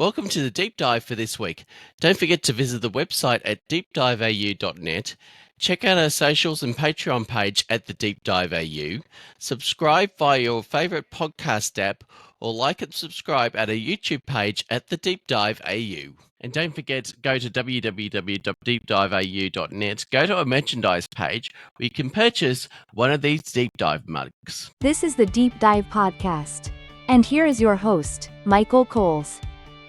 Welcome to the deep dive for this week. Don't forget to visit the website at deepdiveau.net. Check out our socials and Patreon page at the Deep Dive AU. Subscribe via your favourite podcast app or like and subscribe at our YouTube page at the Deep Dive AU. And don't forget, go to www.deepdiveau.net, go to our merchandise page where you can purchase one of these deep dive mugs. This is the Deep Dive Podcast. And here is your host, Michael Coles.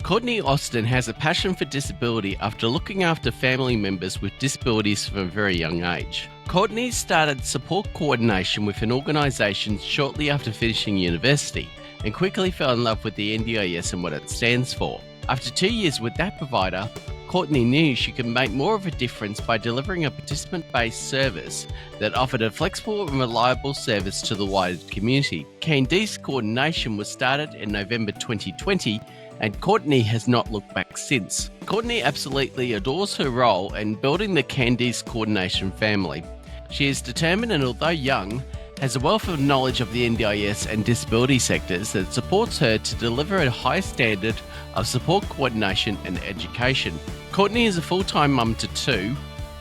Courtney Austin has a passion for disability after looking after family members with disabilities from a very young age. Courtney started support coordination with an organisation shortly after finishing university and quickly fell in love with the NDIS and what it stands for. After 2 years with that provider, Courtney knew she could make more of a difference by delivering a participant-based service that offered a flexible and reliable service to the wider community. Candeece Coordination was started in November 2020, and Courtney has not looked back since. Courtney absolutely adores her role in building the Candeece Coordination family. She is determined and, although young, has a wealth of knowledge of the NDIS and disability sectors that supports her to deliver a high standard of support coordination and education. Courtney is a full-time mum to two,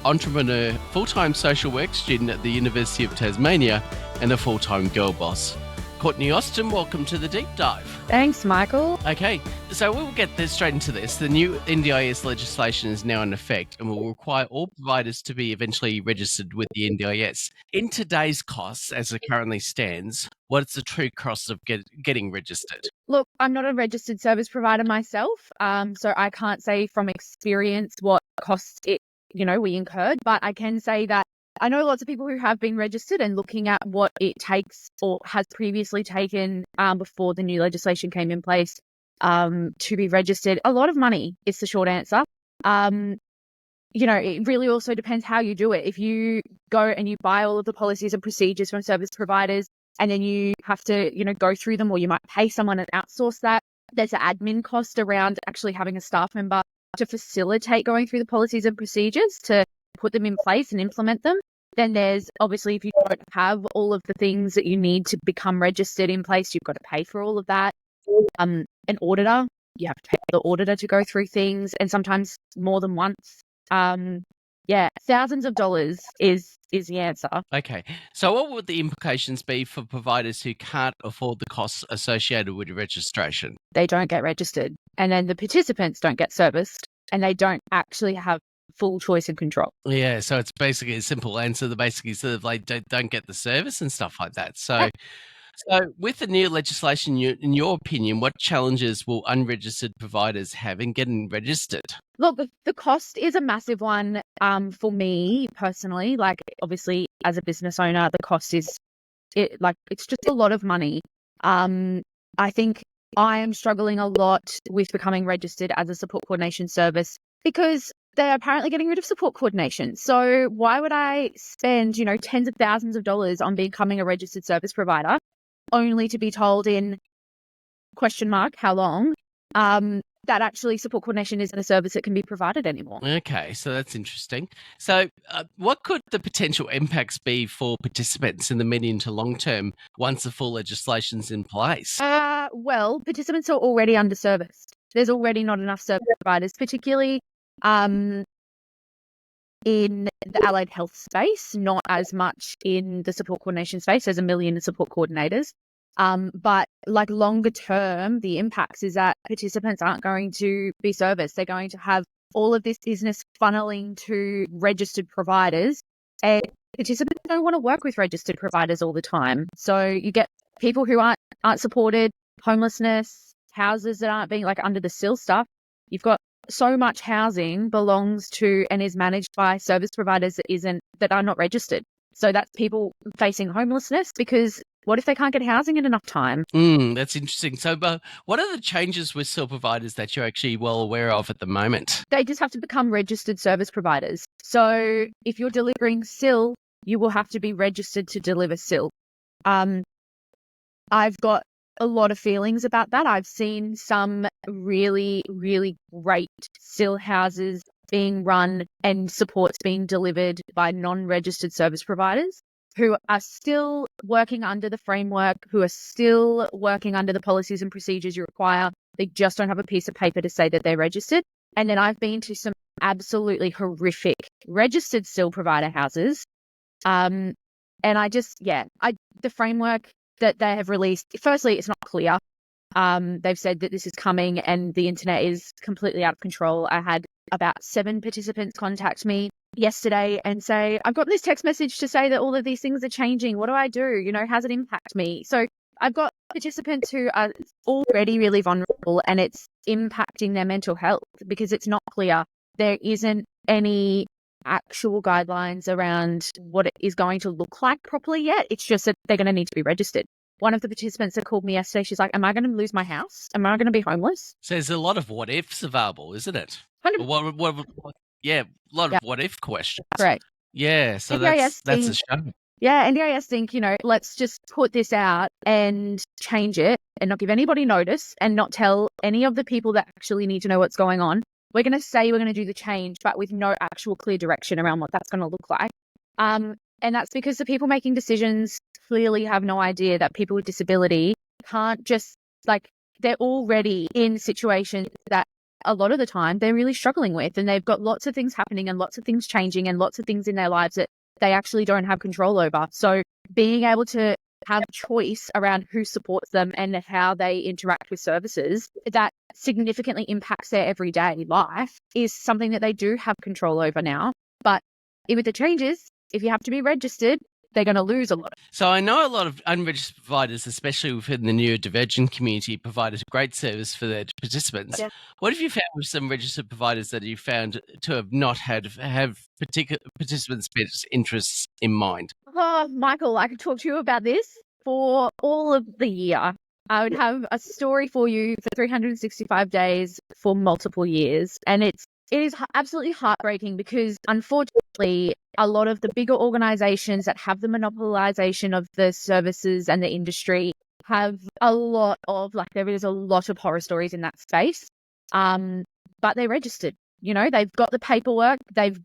entrepreneur, full-time social work student at the University of Tasmania, and a full-time girl boss. Courtney Austin, welcome to the Deep Dive. Thanks, Michael. Okay, so we'll get straight into this. The new NDIS legislation is now in effect and will require all providers to be eventually registered with the NDIS. In today's costs, as it currently stands, what's the true cost of getting registered? Look, I'm not a registered service provider myself, so I can't say from experience what costs we incurred, but I can say that I know lots of people who have been registered, and looking at what it takes or has previously taken before the new legislation came in place to be registered. A lot of money is the short answer. It really also depends how you do it. If you go and you buy all of the policies and procedures from service providers, and then you have to, go through them, or you might pay someone and outsource that, there's an admin cost around actually having a staff member to facilitate going through the policies and procedures to put them in place and implement them. Then there's obviously, if you don't have all of the things that you need to become registered in place, you've got to pay for all of that. An auditor, you have to pay the auditor to go through things, and sometimes more than once. Thousands of dollars is the answer. Okay, so what would the implications be for providers who can't afford the costs associated with registration? They don't get registered, and then the participants don't get serviced, and they don't actually have full choice and control. Yeah, so it's basically a simple answer. They basically sort of like don't get the service and stuff like that. So with the new legislation, in your opinion, what challenges will unregistered providers have in getting registered? Look, the cost is a massive one for me personally. Like, obviously, as a business owner, the cost it's just a lot of money. I think I am struggling a lot with becoming registered as a support coordination service because they're apparently getting rid of support coordination. So why would I spend, tens of thousands of dollars on becoming a registered service provider only to be told in ? How long, that actually support coordination isn't a service that can be provided anymore. Okay, so that's interesting. So what could the potential impacts be for participants in the medium to long term once the full legislation's in place? Well, participants are already underserviced. There's already not enough service providers, particularly in the allied health space, not as much in the support coordination space. There's 1 million support coordinators. But like longer term, the impacts is that participants aren't going to be serviced. They're going to have all of this business funneling to registered providers, and participants don't want to work with registered providers all the time. So you get people who aren't supported, homelessness, houses that aren't being under the sill stuff. You've got so much housing belongs to and is managed by service providers that are not registered. So that's people facing homelessness because what if they can't get housing in enough time? That's interesting. So what are the changes with SIL providers that you're actually well aware of at the moment? They just have to become registered service providers. So if you're delivering SIL, you will have to be registered to deliver SIL. I've got a lot of feelings about that. I've seen some really, really great SIL houses being run and supports being delivered by non-registered service providers who are still working under the framework, who are still working under the policies and procedures you require They just don't have a piece of paper to say that they're registered. And then I've been to some absolutely horrific registered still provider houses. And the framework that they have released, firstly, it's not clear. They've said that this is coming and the internet is completely out of control. I had about 7 participants contact me yesterday and say, I've got this text message to say that all of these things are changing. What do I do? You know, how's it impact me? So I've got participants who are already really vulnerable and it's impacting their mental health because it's not clear. There isn't any actual guidelines around what it is going to look like properly yet. It's just that they're going to need to be registered. One of the participants that called me yesterday, she's like, am I going to lose my house? Am I going to be homeless? So there's a lot of what ifs available, isn't it? 100%. A lot of what if questions. Correct. Yeah, so NDIS that's a shame. Yeah, NDIS think, let's just put this out and change it and not give anybody notice and not tell any of the people that actually need to know what's going on. We're going to say we're going to do the change, but with no actual clear direction around what that's going to look like. And that's because the people making decisions clearly have no idea that people with disability can't just, they're already in situations that a lot of the time they're really struggling with, and they've got lots of things happening and lots of things changing and lots of things in their lives that they actually don't have control over. So being able to have choice around who supports them and how they interact with services that significantly impacts their everyday life is something that they do have control over now. But with the changes, if you have to be registered, they're going to lose a lot. So I know a lot of unregistered providers, especially within the neurodivergent community, provide a great service for their participants. Yeah. What have you found with some registered providers that you found to have not have particular participants' best interests in mind? Oh, Michael, I could talk to you about this for all of the year. I would have a story for you for 365 days for multiple years. And it is absolutely heartbreaking because, unfortunately, a lot of the bigger organizations that have the monopolization of the services and the industry have a lot of, there is a lot of horror stories in that space. But they're registered. They've got the paperwork, they've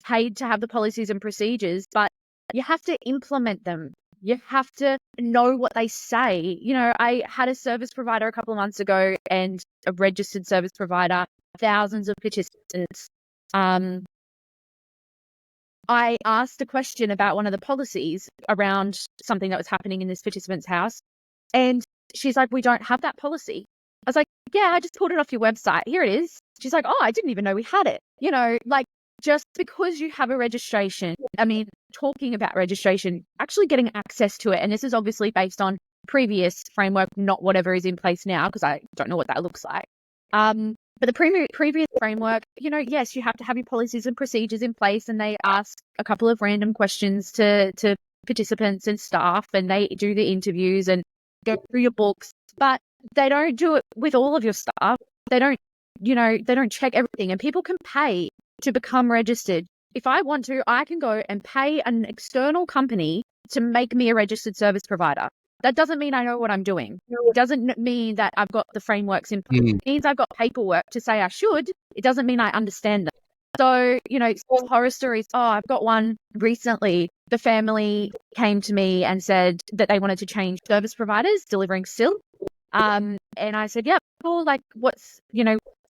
paid to have the policies and procedures, but you have to implement them. You have to know what they say. I had a service provider a couple of months ago and a registered service provider, thousands of participants. I asked a question about one of the policies around something that was happening in this participant's house. And she's like, we don't have that policy. I was like, yeah, I just pulled it off your website. Here it is. She's like, oh, I didn't even know we had it. Just because you have a registration, talking about registration, actually getting access to it. And this is obviously based on previous framework, not whatever is in place now, because I don't know what that looks like. But the previous framework, yes, you have to have your policies and procedures in place, and they ask a couple of random questions to participants and staff, and they do the interviews and go through your books, but they don't do it with all of your staff. They don't check everything, and people can pay to become registered. If I want to, I can go and pay an external company to make me a registered service provider. That doesn't mean I know what I'm doing. It doesn't mean that I've got the frameworks in place. It means I've got paperwork to say I should. It doesn't mean I understand them. So, horror stories. Oh, I've got one recently. The family came to me and said that they wanted to change service providers delivering SIL. And I said, yeah, cool. What's,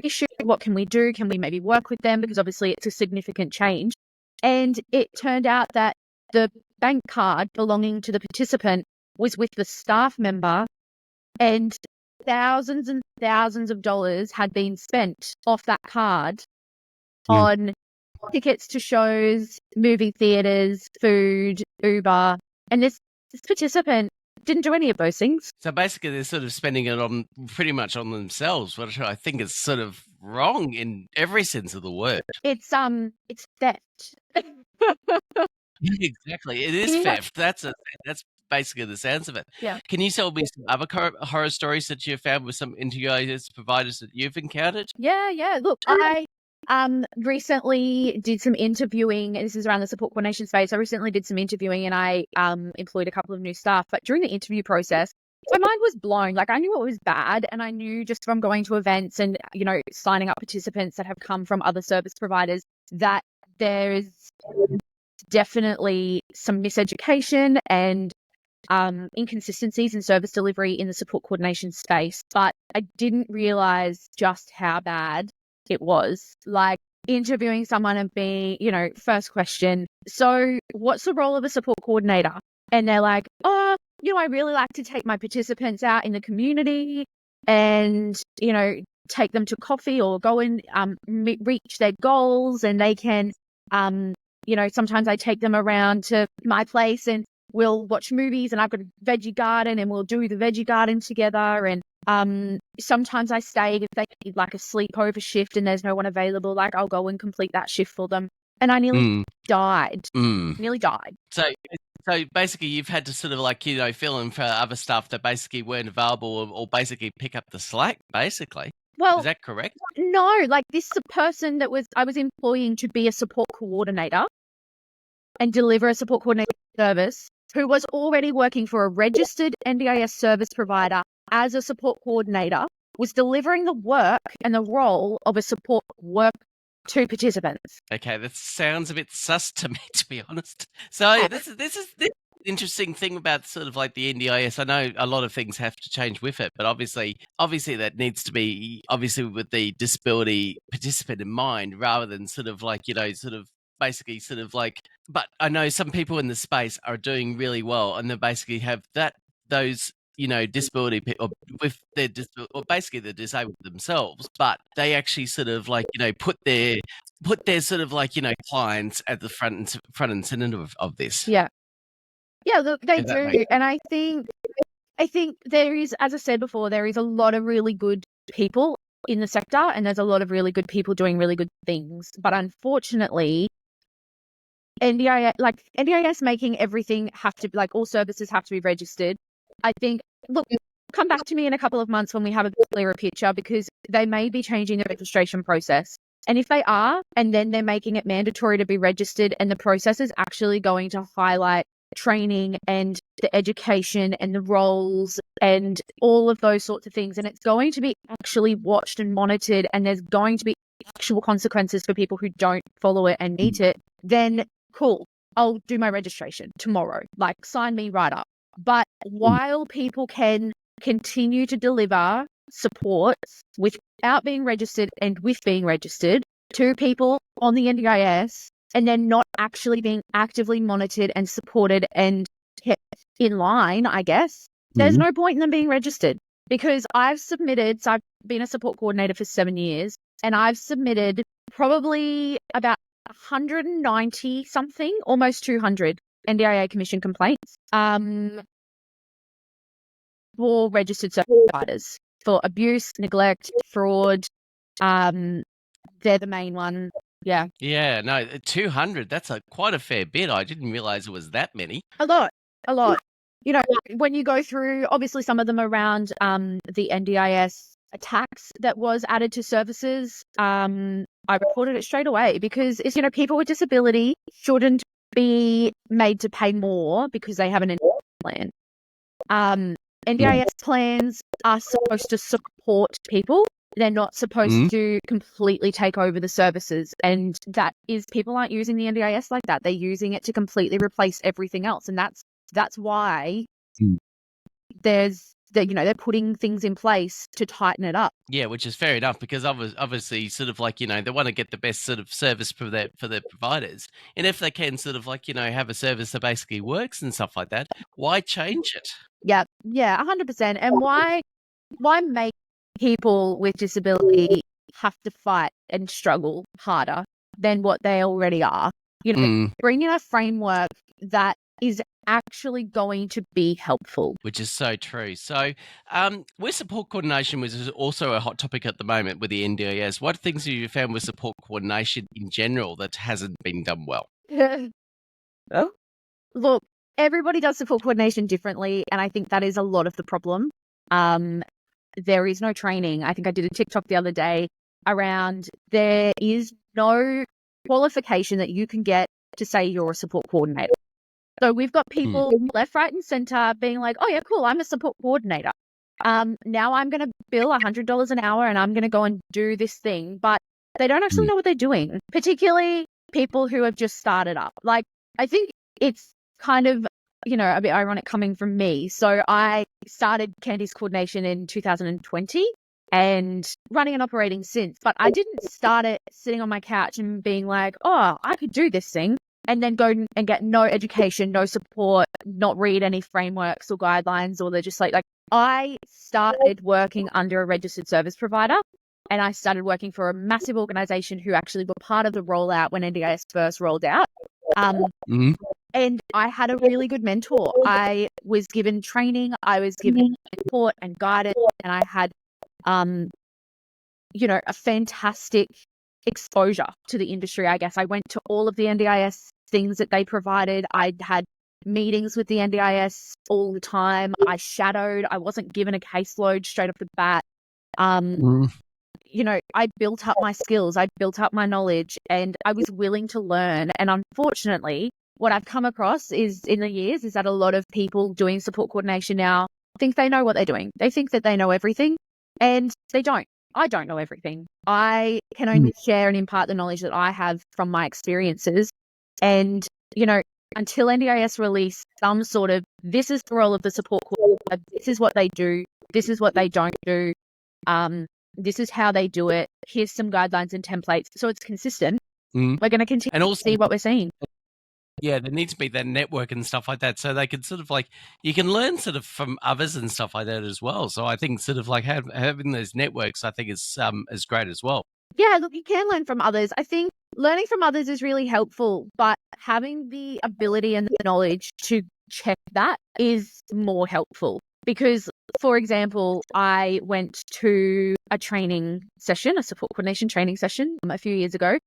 issue? What can we do? Can we maybe work with them? Because obviously it's a significant change. And it turned out that the bank card belonging to the participant was with the staff member, and thousands and thousands of dollars had been spent off that card on tickets to shows, movie theaters, food, Uber. And this participant didn't do any of those things. So basically they're sort of spending it on pretty much on themselves, which I think is sort of wrong in every sense of the word. It's theft. Exactly. It is theft. That's basically the sounds of it. Yeah. Can you tell me some other horror stories that you've found with some NDIS providers that you've encountered? Yeah. Look, I recently did some interviewing. This is around the support coordination space. I recently did some interviewing and I employed a couple of new staff. But during the interview process, my mind was blown. I knew what was bad, and I knew just from going to events and, signing up participants that have come from other service providers that there is definitely some miseducation and inconsistencies in service delivery in the support coordination space, but I didn't realize just how bad it was. Like interviewing someone and being, first question, so what's the role of a support coordinator? And they're like, oh, I really like to take my participants out in the community and, take them to coffee or go and reach their goals, and they can, sometimes I take them around to my place and we'll watch movies, and I've got a veggie garden and we'll do the veggie garden together. And sometimes I stay if they need like a sleepover shift and there's no one available, like I'll go and complete that shift for them. And I nearly died. Nearly died. So basically, you've had to sort of like, fill in for other stuff that basically weren't available, or basically pick up the slack, basically. Well, is that correct? No, like this person that I was employing to be a support coordinator and deliver a support coordinator service, who was already working for a registered NDIS service provider as a support coordinator, was delivering the work and the role of a support work to participants. Okay, that sounds a bit sus to me, to be honest. So this is the interesting thing about sort of like the NDIS. I know a lot of things have to change with it, but obviously that needs to be obviously with the disability participant in mind, rather than sort of like, basically sort of like, but I know some people in the space are doing really well, and they basically have those disability or with their or basically they're disabled themselves, but they actually sort of like put their sort of like clients at the front and center of this. Yeah, look, they do, and I think there is, as I said before, there is a lot of really good people in the sector, and there's a lot of really good people doing really good things, but unfortunately, NDIS making everything have to, like, all services have to be registered. I think, look, come back to me in a couple of months when we have a clearer picture, because they may be changing the registration process. And if they are, and then they're making it mandatory to be registered, and the process is actually going to highlight training and the education and the roles and all of those sorts of things, and it's going to be actually watched and monitored, and there's going to be actual consequences for people who don't follow it and need it, then cool, I'll do my registration tomorrow. Like, sign me right up. But while people can continue to deliver support without being registered and with being registered to people on the NDIS, and then not actually being actively monitored and supported and kept in line, I guess, there's no point in them being registered. Because I've been a support coordinator for 7 years, and I've submitted probably about 190 something, almost 200 NDIA commission complaints for registered service providers for abuse, neglect, fraud. They're the main one. Yeah. Yeah, no, 200, that's quite a fair bit. I didn't realize it was that many. A lot. When you go through, obviously some of them around the NDIS tax that was added to services, I reported it straight away, because it's, people with disability shouldn't be made to pay more because they have an NDIS plan. NDIS plans are supposed to support people. They're not supposed to completely take over the services. And people aren't using the NDIS like that. They're using it to completely replace everything else. And that's why they're putting things in place to tighten it up. Yeah, which is fair enough, because obviously sort of like, they want to get the best sort of service for their providers. And if they can sort of like, have a service that basically works and stuff like that, why change it? Yeah, 100%. And why make people with disability have to fight and struggle harder than what they already are? Bring in a framework that is actually going to be helpful. Which is so true. So with support coordination, which is also a hot topic at the moment with the NDIS, what things have you found with support coordination in general that hasn't been done well? Oh, look, everybody does support coordination differently, and I think that is a lot of the problem. There is no training. I think I did a TikTok the other day around, there is no qualification that you can get to say you're a support coordinator. So we've got people left, right, and center being like, oh yeah, cool, I'm a support coordinator. Now I'm going to bill $100 an hour and I'm going to go and do this thing. But they don't actually know what they're doing, particularly people who have just started up. Like, I think it's kind of a bit ironic coming from me. So I started Candeece Coordination in 2020 and running and operating since, but I didn't start it sitting on my couch and being like, oh, I could do this thing, and then go and get no education, no support, not read any frameworks or guidelines or legislate. Like, I started working under a registered service provider, and I started working for a massive organization who actually were part of the rollout when NDIS first rolled out. And I had a really good mentor. I was given training, I was given support and guidance, and I had, a fantastic exposure to the industry, I guess. I went to all of the NDIS things that they provided. I had meetings with the NDIS all the time. I shadowed. I wasn't given a caseload straight off the bat. I built up my skills. I built up my knowledge, and I was willing to learn. And unfortunately, what I've come across is that a lot of people doing support coordination now think they know what they're doing. They think that they know everything, and they don't. I don't know everything. I can only share and impart the knowledge that I have from my experiences. And, until NDIS release some sort of, this is the role of the support coordinator, this is what they do, this is what they don't do, this is how they do it, here's some guidelines and templates, so it's consistent, we're going to continue to see what we're seeing. Yeah, there needs to be that network and stuff like that, so they can sort of like, you can learn sort of from others and stuff like that as well. So I think sort of like having those networks, I think is great as well. Yeah, look, you can learn from others. I think learning from others is really helpful, but having the ability and the knowledge to check that is more helpful. Because, for example, I went to a training session, a support coordination training session a few years ago,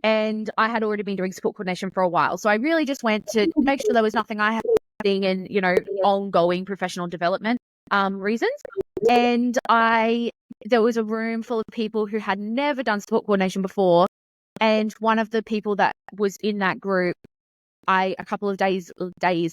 and I had already been doing support coordination for a while. So I really just went to make sure there was nothing I had doing in, ongoing professional development reasons. And there was a room full of people who had never done support coordination before. And one of the people that was in that group, a couple of days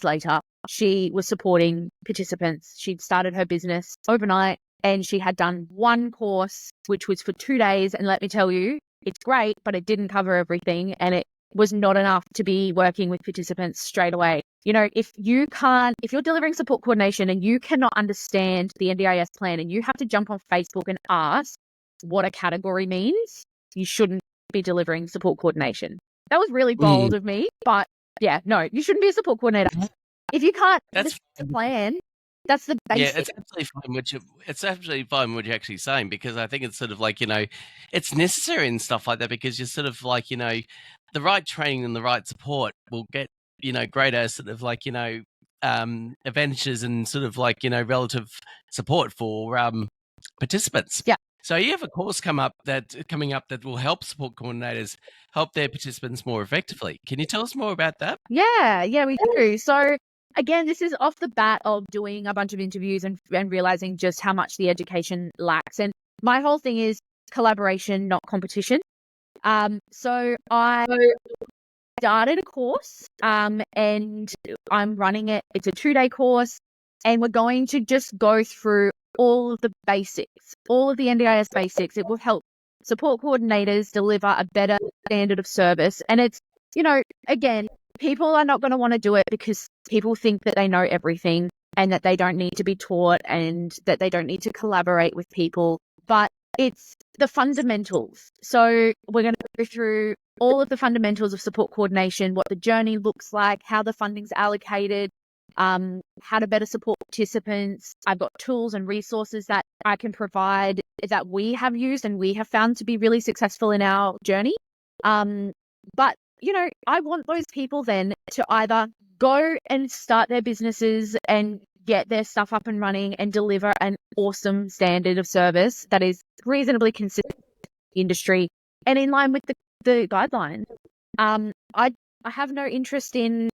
later, she was supporting participants. She'd started her business overnight, and she had done one course, which was for 2 days. And let me tell you, it's great, but it didn't cover everything, and it was not enough to be working with participants straight away. If you're delivering support coordination and you cannot understand the NDIS plan and you have to jump on Facebook and ask what a category means, you shouldn't be delivering support coordination. That was really bold of me, but yeah, no, you shouldn't be a support coordinator. If you can't understand the plan, that's the basic. Yeah, it's absolutely fine what you're actually saying, because I think it's sort of like, it's necessary and stuff like that, because you're sort of like, the right training and the right support will get, greater sort of like, advantages and sort of like, relative support for participants. Yeah. So you have a course coming up that will help support coordinators help their participants more effectively. Can you tell us more about that? Yeah, we do. So again, this is off the bat of doing a bunch of interviews and realizing just how much the education lacks. And my whole thing is collaboration, not competition. So I started a course, and I'm running it. It's a 2-day course, and we're going to just go through all of the basics, all of the NDIS basics. It will help support coordinators deliver a better standard of service. And it's, again, people are not going to want to do it because people think that they know everything and that they don't need to be taught and that they don't need to collaborate with people. But it's the fundamentals. So we're going to go through all of the fundamentals of support coordination, what the journey looks like, how the funding's allocated, how to better support participants. I've got tools and resources that I can provide that we have used and we have found to be really successful in our journey. But I want those people then to either go and start their businesses and get their stuff up and running and deliver an awesome standard of service that is reasonably consistent with the industry and in line with the guidelines. I have no interest in,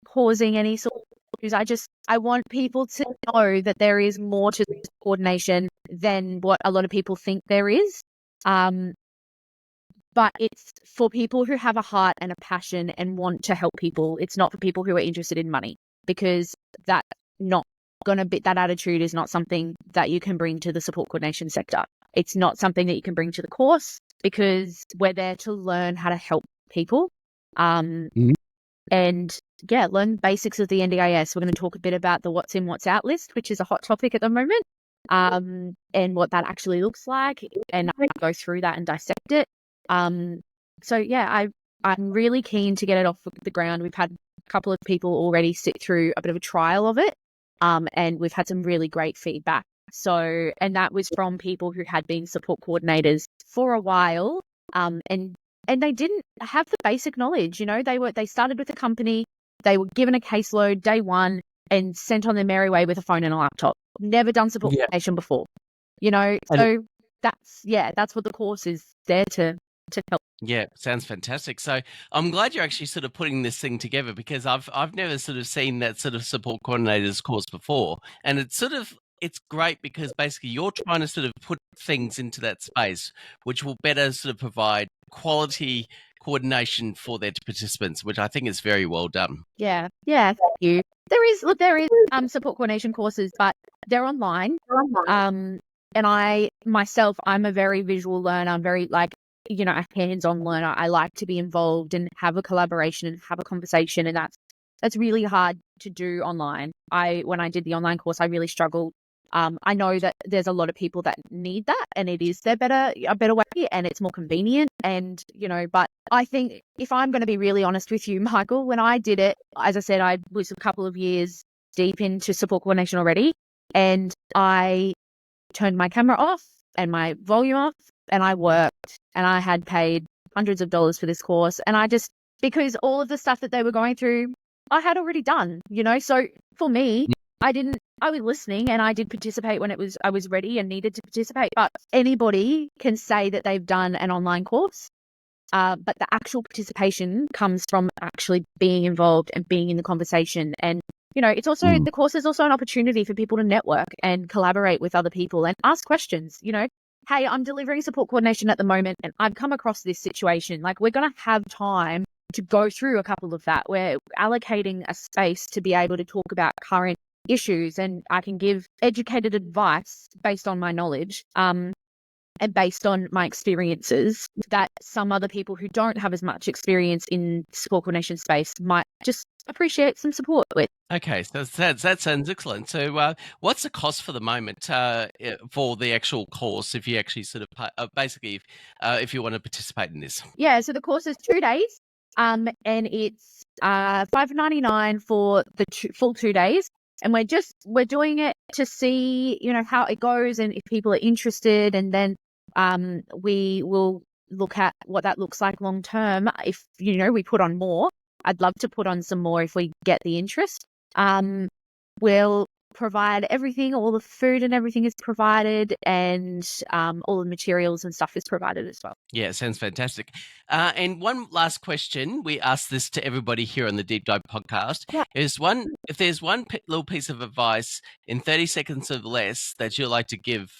causing any sort of issues. I want people to know that there is more to coordination than what a lot of people think there is. But it's for people who have a heart and a passion and want to help people. It's not for people who are interested in money, because that attitude is not something that you can bring to the support coordination sector. It's not something that you can bring to the course, because we're there to learn how to help people. and learn basics of the NDIS. We're going to talk a bit about the what's in, what's out list, which is a hot topic at the moment, and what that actually looks like, and I go through that and dissect it. I'm really keen to get it off the ground. We've had a couple of people already sit through a bit of a trial of it, and we've had some really great feedback. And that was from people who had been support coordinators for a while, and they didn't have the basic knowledge. They started with a company, they were given a caseload day one and sent on their merry way with a phone and a laptop. Never done support coordination before, so that's what the course is there to help. Yeah, sounds fantastic. So I'm glad you're actually sort of putting this thing together, because I've never sort of seen that sort of support coordinators course before, and it's great because basically you're trying to sort of put things into that space which will better sort of provide quality coordination for their participants, which I think is very well done. Yeah, thank you. There is support coordination courses, but they're online. And I'm a very visual learner. I'm very a hands-on learner. I like to be involved and have a collaboration and have a conversation, and that's really hard to do online. When I did the online course, I really struggled. I know that there's a lot of people that need that, and it is a better way, and it's more convenient. And but I think if I'm going to be really honest with you, Michael, when I did it, as I said, I was a couple of years deep into support coordination already, and I turned my camera off and my volume off, and I worked, and I had paid hundreds of dollars for this course, and because all of the stuff that they were going through, I had already done. So for me, I was listening, and I did participate when I was ready and needed to participate. But anybody can say that they've done an online course, but the actual participation comes from actually being involved and being in the conversation. And it's also the course is also an opportunity for people to network and collaborate with other people and ask questions. Hey, I'm delivering support coordination at the moment, and I've come across this situation. We're going to have time to go through a couple of that. We're allocating a space to be able to talk about current issues, and I can give educated advice based on my knowledge and based on my experiences that some other people who don't have as much experience in support coordination space might just appreciate some support with. Okay, so that sounds excellent. So what's the cost for the moment for the actual course, if you actually sort of basically if you want to participate in this? Yeah, so the course is 2 days, and it's $5.99 for the full 2 days. And we're doing it to see, how it goes and if people are interested. And then we will look at what that looks like long term. If, we put on more, I'd love to put on some more if we get the interest. We'll provide everything, all the food and everything is provided, and all the materials and stuff is provided as well. Yeah, sounds fantastic. And one last question, we ask this to everybody here on the Deep Dive podcast, if there's one little piece of advice in 30 seconds or less that you'd like to give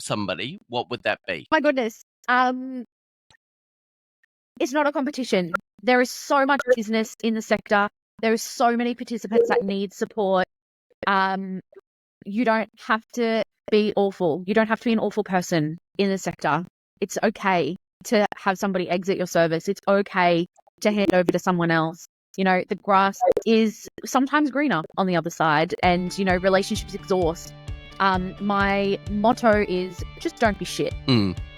somebody, what would that be? My goodness. It's not a competition. There is so much business in the sector. There are so many participants that need support. You don't have to be awful. You don't have to be an awful person in the sector. It's okay to have somebody exit your service. It's okay to hand over to someone else. The grass is sometimes greener on the other side, and, relationships exhaust. My motto is just don't be shit.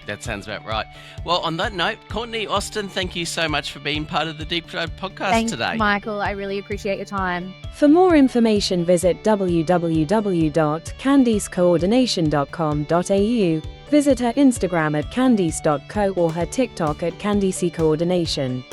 That sounds about right. Well, on that note, Courtney Austin, thank you so much for being part of the Deep Dive podcast today. Thanks, Michael. I really appreciate your time. For more information, visit www.candeececoordination.com.au. Visit her Instagram at candeece.co or her TikTok at Candeece Coordination.